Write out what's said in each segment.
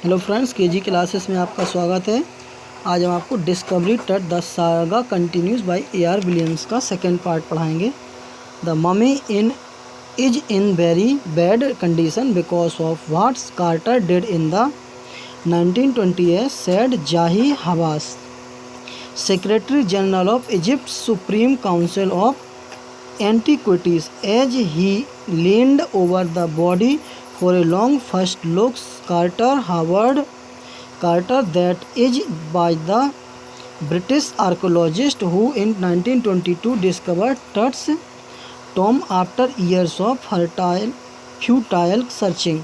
Hello friends, KG classes में आपका स्वागत है। आज हम आपको discovery Tut the saga continues by A R. Williams का सेकंड पार्ट पढ़ाएंगे। The mummy is in very bad condition because of what Carter did in the 1920s, said Zahi Hawass, secretary general of Egypt supreme council of antiquities, as he leaned over the body for a long first look. Carter, that is by the British archaeologist who in 1922 discovered Tut's tomb after years of futile searching.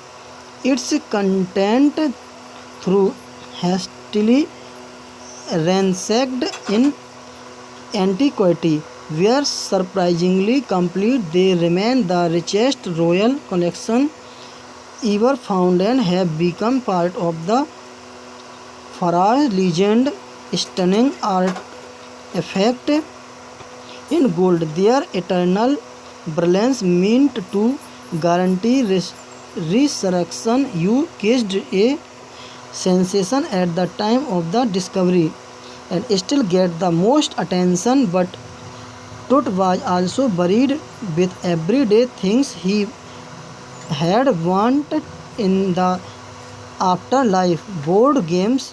Its content, through hastily ransacked in antiquity, were surprisingly complete. They remain the richest royal collection ever found and have become part of the Pharaoh legend. Stunning artifact in gold, their eternal brilliance meant to guarantee resurrection. You caused a sensation at the time of the discovery and still get the most attention, but Tut was also buried with everyday things he had wanted in the afterlife: board games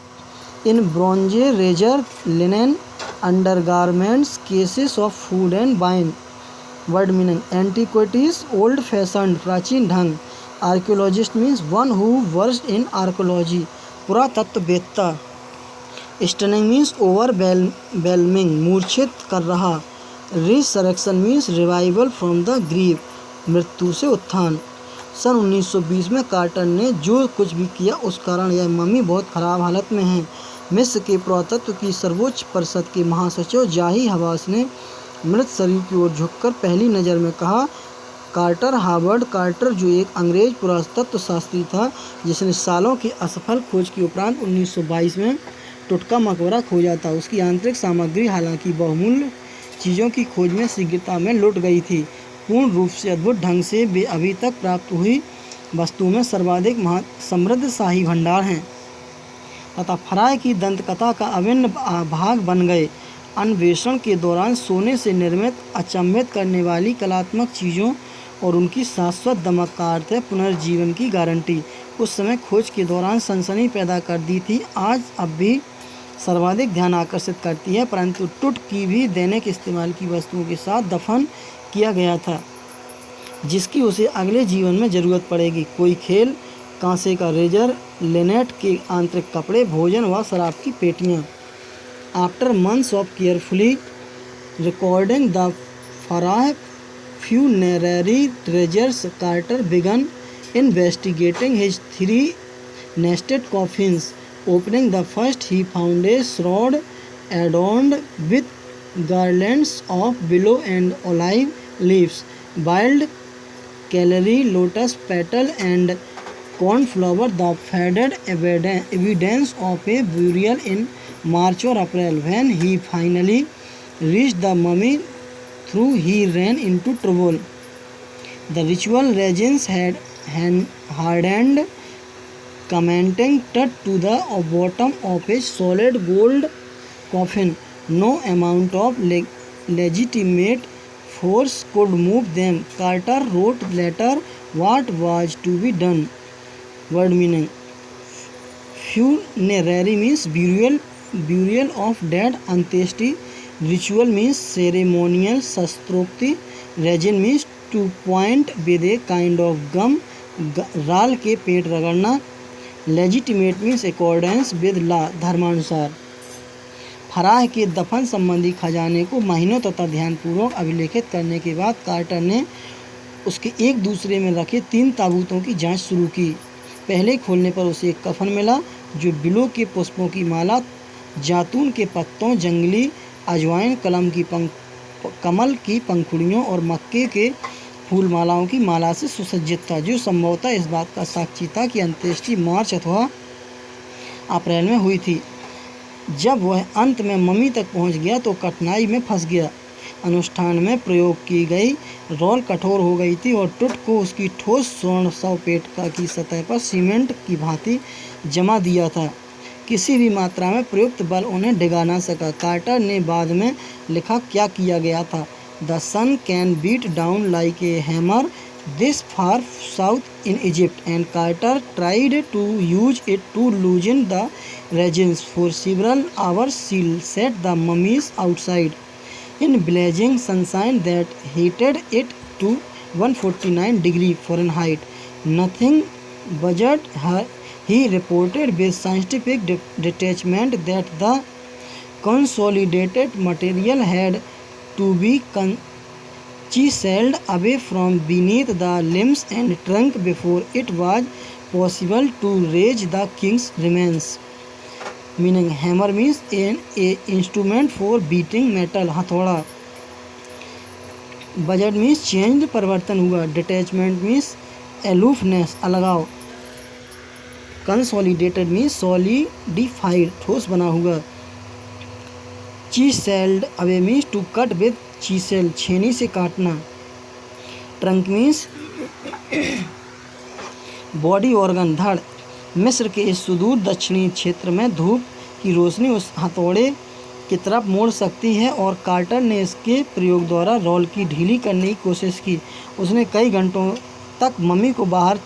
in bronze, razor, linen, undergarments, cases of food and wine. Word meaning: antiquities, old-fashioned, प्राचीन ढंग. Archaeologist means one who versed in archaeology, पुरातत्ववेत्ता. Stunning means overwhelming, मूर्छित कर रहा. Resurrection means revival from the grave, मृत्यु से उत्थान. सन 1920 में quarter ने जो कुछ भी किया उस कारण यह मम्मी बहुत खराब हालत में है. मिस्र के पुरातत्व की सर्वोच्च परिषद के महासचिव जाही हवास ने मृत शरीर की ओर झुककर पहली नज़र में कहा. कार्टर, हार्वर्ड कार्टर, जो एक अंग्रेज पुरातत्व शास्त्री था जिसने सालों की असफल खोज के उपरांत 1922 में टुट का मकबरा खोजा था. उसकी आंतरिक सामग्री हालांकि बहुमूल्य चीज़ों की खोज में शीघ्रता में लुट गई थी. पूर्ण रूप से अद्भुत ढंग से वे अभी तक प्राप्त हुई वस्तुओं में सर्वाधिक समृद्ध शाही भंडार हैं तथा फराय की दंतकथा का अभिन्न भाग बन गए. अन्वेषण के दौरान सोने से निर्मित अचंभित करने वाली कलात्मक चीज़ों और उनकी शाश्वत दमक का अर्थ है पुनर्जीवन की गारंटी. उस समय खोज के दौरान सनसनी पैदा कर दी थी, आज अब भी सर्वाधिक ध्यान आकर्षित करती है, परंतु टुट की भी दैनिक इस्तेमाल की वस्तुओं के साथ दफन किया गया था जिसकी उसे अगले जीवन में ज़रूरत पड़ेगी. कोई खेल, कांसे का रेजर, लेनेट के आंतरिक कपड़े, भोजन व शराब की पेटियाँ. After months of carefully recording the pharaoh funerary treasures, Carter began investigating his 3 nested coffins. Opening the first, he found a shroud adorned with garlands of willow and olive leaves, wild celery, lotus petal, and cornflower, the faded evidence of a burial in March or April. When he finally reached the mummy, through he ran into trouble. The ritual regents had hardened, commenting Tut to the bottom of a solid gold coffin. No amount of legitimate force could move them. Carter wrote later what was to be done. Word meaning: funerary means burial of dead, अंत्येष्टि. Ritual means ceremonial, शस्त्रोक्ति. Resin means to point with a kind of gum, राल के पेट रगड़ना. Legitimate means accordance with law, धर्मानुसार. फराह के दफन संबंधी खजाने को महीनों तथा ध्यानपूर्वक अभिलेखित करने के बाद कार्टर ने उसके एक दूसरे में रखे 3 ताबूतों की जांच शुरू की. पहले खोलने पर उसे एक कफन मिला जो बिलो के पुष्पों की माला, जातून के पत्तों, जंगली अजवाइन, कमल की पंखुड़ियों और मक्के के फूल मालाओं की माला से सुसज्जित था, जो संभवतः इस बात का साक्षी था कि अंत्येष्टि मार्च अथवा अप्रैल में हुई थी. जब वह अंत में मम्मी तक पहुंच गया तो कठिनाई में फंस गया. अनुष्ठान में प्रयोग की गई रोल कठोर हो गई थी और टुट को उसकी ठोस स्वर्ण शवपेटिका की सतह पर सीमेंट की भांति जमा दिया था। किसी भी मात्रा में प्रयुक्त बल उन्हें डिगा ना सका। कार्टर ने बाद में लिखा क्या किया गया था, the sun can beat down like a hammer this far south in Egypt, and Carter tried to use it to loosen the resins. For several hours she set the mummies outside in blazing sunshine that heated it to 149 degrees Fahrenheit. Nothing budged her. He reported with scientific detachment that the consolidated material had to be chiseled away from beneath the limbs and trunk before it was possible to raise the king's remains. Meaning hammer means a instrument for beating metal, हथौड़ा. Budget means changed, परिवर्तन हुआ. Detachment means aloofness, अलगाव. Consolidated means solidified, ठोस बना हुआ. Chiseled away means to cut with chisel, छेनी से काटना. ट्रंक मीन्स बॉडी ऑर्गन, धड़. मिस्र के इस सुदूर दक्षिणी क्षेत्र में धूप की रोशनी उस हथौड़े की तरफ मोड़ सकती है और कार्टर ने इसके प्रयोग द्वारा रोल की ढीली करने की कोशिश की. उसने कई घंटों तक मम्मी को बाहर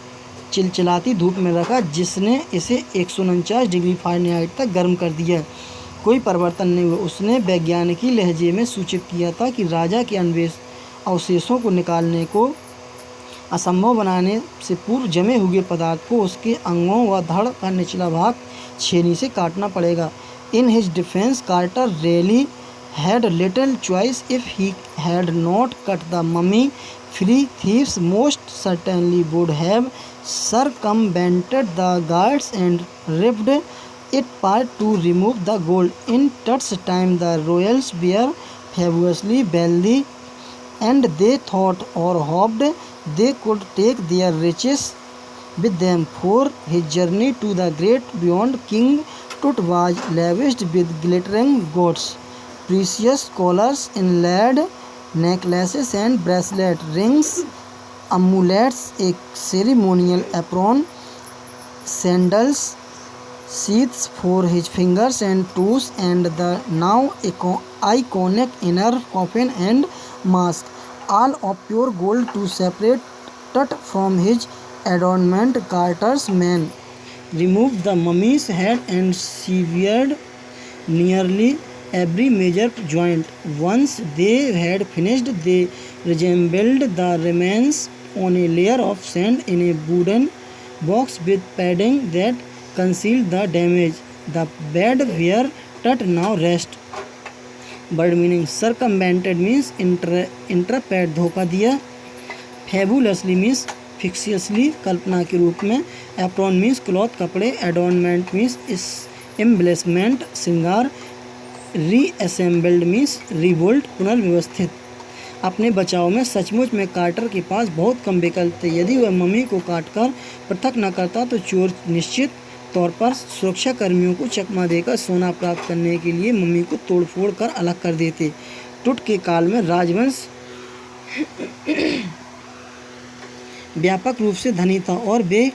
चिलचिलाती धूप में रखा, जिसने इसे 149 डिग्री फ़ारेनहाइट तक गर्म कर दिया. कोई परिवर्तन नहीं हुआ. उसने वैज्ञानिकी लहजे में सूचित किया था कि राजा के अवशेषों को निकालने को असंभव बनाने से पूर्व जमे हुए पदार्थ को उसके अंगों व धड़ का निचला भाग छेनी से काटना पड़ेगा. In his defence Carter really had little choice. If he had not cut the mummy free, thieves most certainly would have circumvented the guards and ripped it apart to remove the gold. In Tut's time the royals were fabulously wealthy, and they thought or hoped they could take their riches with them. For his journey to the great beyond, King Tut was lavished with glittering goods, precious collars, inlaid necklaces and bracelet rings, amulets, a ceremonial apron, sandals, sheaths for his fingers and toes, and the now iconic inner coffin and mask, all of pure gold to separate Tut from his adornment. Carter's men removed the mummy's head and severed nearly every major joint. Once they had finished, they reassembled the remains on a layer of sand in a wooden box with padding that concealed the damage. The bed where Tut now rests. Bird meaning circumvented means interpret, धोखा दिया. Fabulously means fictiously, कल्पना के रूप में. Apron means cloth, कपड़े. Adornment means embellishment, श्रृंगार. Reassembled means rebuilt, पुनर्व्यवस्थित. अपने बचाव में सचमुच में कार्टर के पास बहुत कम विकल्प थे. यदि वह मम्मी को काटकर पृथक न करता तो चोर निश्चित तौर पर सुरक्षा कर्मियों को चकमा देकर सोना प्राप्त करने के लिए मम्मी को तोड़फोड़ कर अलग कर देते. टुट के काल में राजवंश व्यापक रूप से धनी था और वे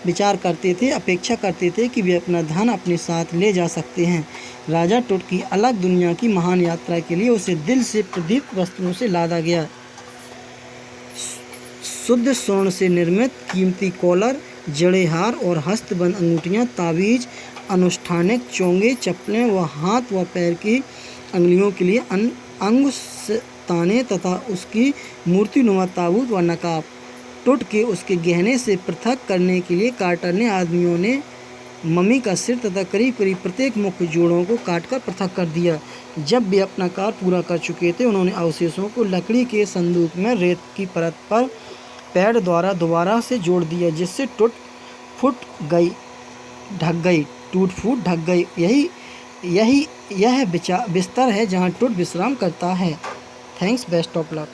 विचार करते थे, अपेक्षा करते थे कि वे अपना धन अपने साथ ले जा सकते हैं. राजा टुट की अलग दुनिया की महान यात्रा के लिए उसे दिल से प्रदीप्त वस्त्रों से लादा गया. शुद्ध स्वर्ण से निर्मित कीमती कॉलर, जड़े हार और हस्तबंद अंगूठियाँ, तावीज, अनुष्ठानिक चोंगे, चप्पलें व हाथ व पैर की अंगुलियों के लिए अंगुस्ताने तथा उसकी मूर्तिनुमा ताबूत व नकाब. टुट के उसके गहने से पृथक करने के लिए कार्टर ने आदमियों ने मम्मी का सिर तथा करीब करीब प्रत्येक मुख्य जोड़ों को काटकर पृथक कर दिया. जब वे अपना कार्य पूरा कर चुके थे, उन्होंने अवशेषों को लकड़ी के संदूक में रेत की परत पर पैड द्वारा दोबारा से जोड़ दिया, जिससे टूट फूट ढक गई. यह बिस्तर है जहाँ टुट विश्राम करता है. Thanks, best of luck.